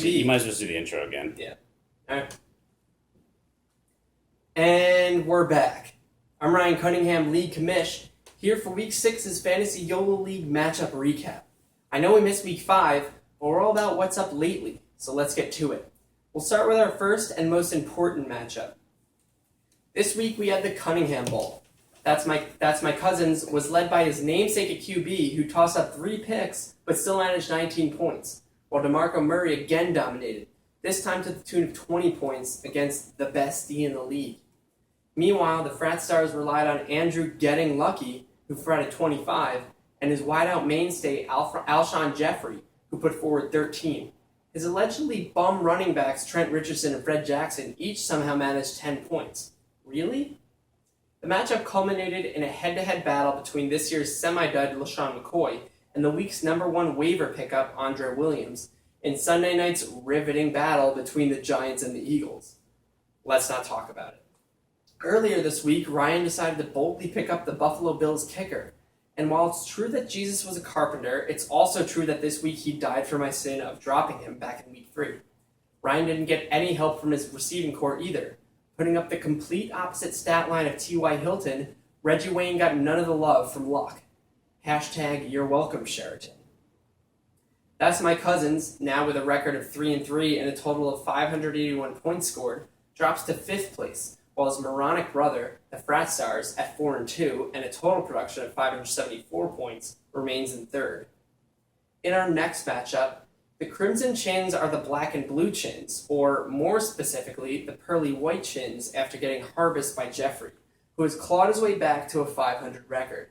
You might as well just do the intro again. Yeah. All right. And we're back. I'm Ryan Cunningham, League Commish, here for Week 6's Fantasy Yolo League matchup recap. I know we missed Week 5, but we're all about what's up lately, so let's get to it. We'll start with our first and most important matchup. This week we had the Cunningham Bowl. That's my cousin's, was led by his namesake at QB, who tossed up 3 picks, but still managed 19 points, while DeMarco Murray again dominated, this time to the tune of 20 points against the best D in the league. Meanwhile, the Frat Stars relied on Andrew Getting Lucky, who fretted 25, and his wideout mainstay Alshon Jeffrey, who put forward 13. His allegedly bum running backs Trent Richardson and Fred Jackson each somehow managed 10 points. Really? The matchup culminated in a head-to-head battle between this year's semi-dud LaShawn McCoy and the week's #1 waiver pickup Andre Williams in Sunday night's riveting battle between the Giants and the Eagles. Let's not talk about it. Earlier this week, Ryan decided to boldly pick up the Buffalo Bills kicker. And while it's true that Jesus was a carpenter, it's also true that this week he died for my sin of dropping him back in Week 3. Ryan didn't get any help from his receiving corps either. Putting up the complete opposite stat line of T.Y. Hilton, Reggie Wayne got none of the love from Luck. # you're welcome, Sheraton. That's my cousins, now with a record of 3-3 and a total of 581 points scored, drops to 5th place, while his moronic brother, the Frat Stars, at 4-2 and a total production of 574 points, remains in 3rd. In our next matchup, the Crimson Chins are the Black and Blue Chins, or more specifically, the Pearly White Chins after getting harvested by Jeffrey, who has clawed his way back to a 500 record.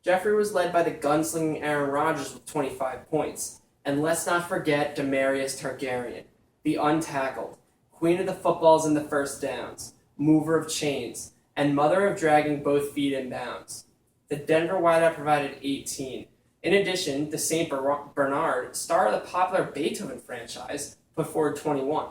Jeffrey was led by the gunslinging Aaron Rodgers with 25 points, and let's not forget Demarius Targaryen, the untackled, queen of the footballs and the first downs, mover of chains, and mother of dragging both feet in bounds. The Denver wideout provided 18. In addition, the St. Bernard, star of the popular Beethoven franchise, put forward 21.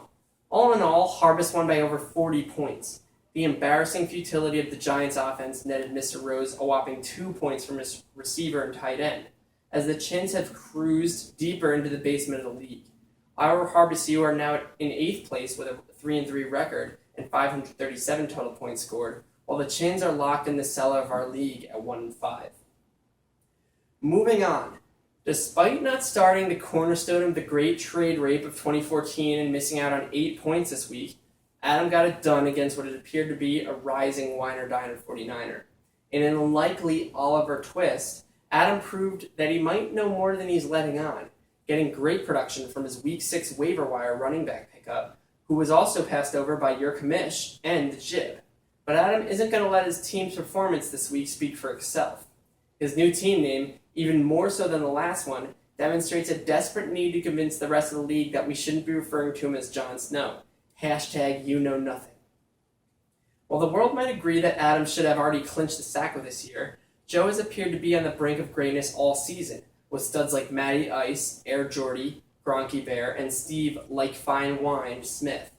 All in all, Harvest won by over 40 points. The embarrassing futility of the Giants' offense netted Mr. Rose a whopping 2 points from his receiver and tight end, as the Chins have cruised deeper into the basement of the league. Our Harvest are now in 8th place with a 3-3 record and 537 total points scored, while the Chins are locked in the cellar of our league at 1-5. Moving on. Despite not starting the cornerstone of the great trade rape of 2014 and missing out on 8 points this week, Adam got it done against what it appeared to be a rising Winer-Diner 49er. In an unlikely Oliver twist, Adam proved that he might know more than he's letting on, getting great production from his Week 6 waiver wire running back pickup, who was also passed over by your commish and the Jib. But Adam isn't going to let his team's performance this week speak for itself. His new team name, even more so than the last one, demonstrates a desperate need to convince the rest of the league that we shouldn't be referring to him as Jon Snow. # you know nothing. While the world might agree that Adam should have already clinched the sack with this year, Joe has appeared to be on the brink of greatness all season, with studs like Matty Ice, Air Jordy, Gronky Bear, and Steve Like Fine Wine Smith.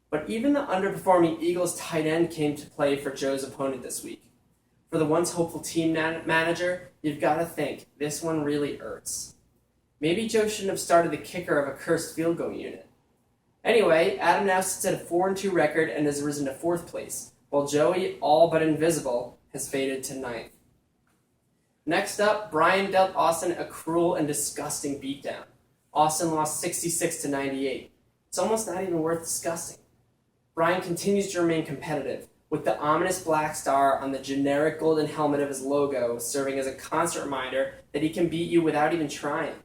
But even the underperforming Eagles tight end came to play for Joe's opponent this week. For the once hopeful team manager, you've got to think, this one really hurts. Maybe Joe shouldn't have started the kicker of a cursed field goal unit. Anyway, Adam now sits at a 4-2 record and has risen to 4th place, while Joey, all but invisible, has faded to 9th. Next up, Brian dealt Austin a cruel and disgusting beatdown. Austin lost 66-98. It's almost not even worth discussing. Brian continues to remain competitive, with the ominous black star on the generic golden helmet of his logo serving as a constant reminder that he can beat you without even trying.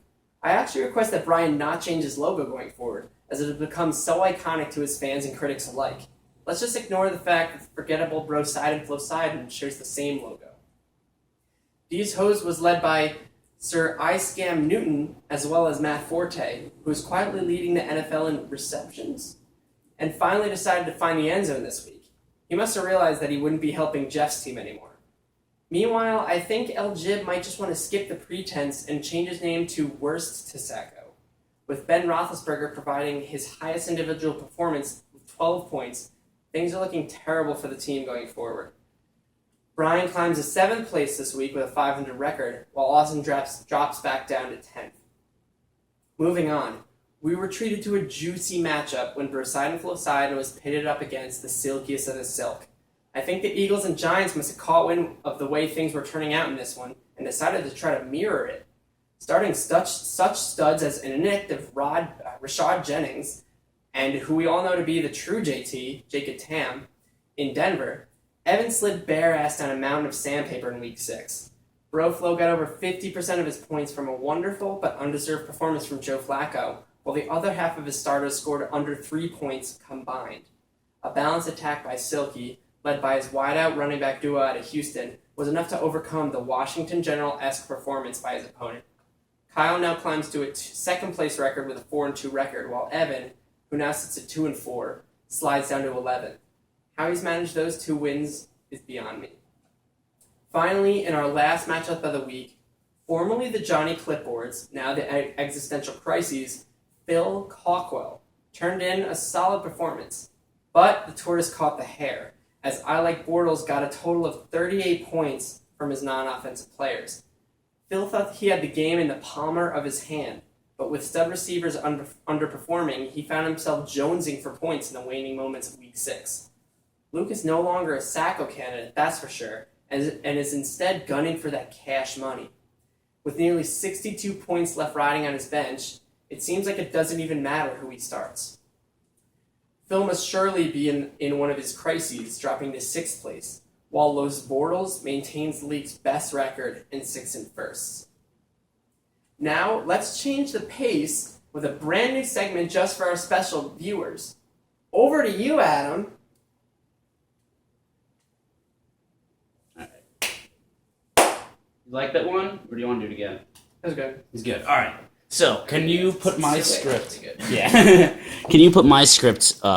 I actually request that Brian not change his logo going forward, as it has become so iconic to his fans and critics alike. Let's just ignore the fact that the forgettable Bro Side and Flow Side shares the same logo. D's host was led by Sir iScam Newton, as well as Matt Forte, who is quietly leading the NFL in receptions, and finally decided to find the end zone this week. He must have realized that he wouldn't be helping Jeff's team anymore. Meanwhile, I think El Jib might just want to skip the pretense and change his name to Worst Tisacco, with Ben Roethlisberger providing his highest individual performance with 12 points. Things are looking terrible for the team going forward. Brian climbs to 7th place this week with a 500 record, while Austin drops back down to 10th. Moving on, We were treated to a juicy matchup when Versailles and Flosside was pitted up against the silkiest of the silk. I think the Eagles and Giants must have caught wind of the way things were turning out in this one and decided to try to mirror it. Starting such studs as an inactive Rashad Jennings, and who we all know to be the true JT, Jacob Tam, in Denver, Evan slid bare-ass down a mountain of sandpaper in Week 6. Broflo got over 50% of his points from a wonderful but undeserved performance from Joe Flacco, while the other half of his starters scored under 3 points combined. A balanced attack by Silky, led by his wide-out running back duo out of Houston, was enough to overcome the Washington General-esque performance by his opponent. Kyle now climbs to a second-place record with a 4-2 record, while Evan, who now sits at 2-4, slides down to 11th. How he's managed those 2 wins is beyond me. Finally, in our last matchup of the week, formerly the Johnny Clipboards, now the Existential Crises, Phil Cockwell turned in a solid performance, but the tortoise caught the hare, as I Like Bortles got a total of 38 points from his non-offensive players. Phil thought he had the game in the palmer of his hand, but with stud receivers underperforming, he found himself jonesing for points in the waning moments of Week 6. Luke is no longer a Sacco candidate, that's for sure, and is instead gunning for that cash money. With nearly 62 points left riding on his bench, it seems like it doesn't even matter who he starts. Phil must surely be in one of his crises, dropping to 6th place, while Los Bortles maintains the league's best record in 6 and 1st. Now, let's change the pace with a brand new segment just for our special viewers. Over to you, Adam. You like that one, or do you want to do it again? That was good. It's good. All right. So, can you put my Silly. script? Good. Yeah. Can you put my script up?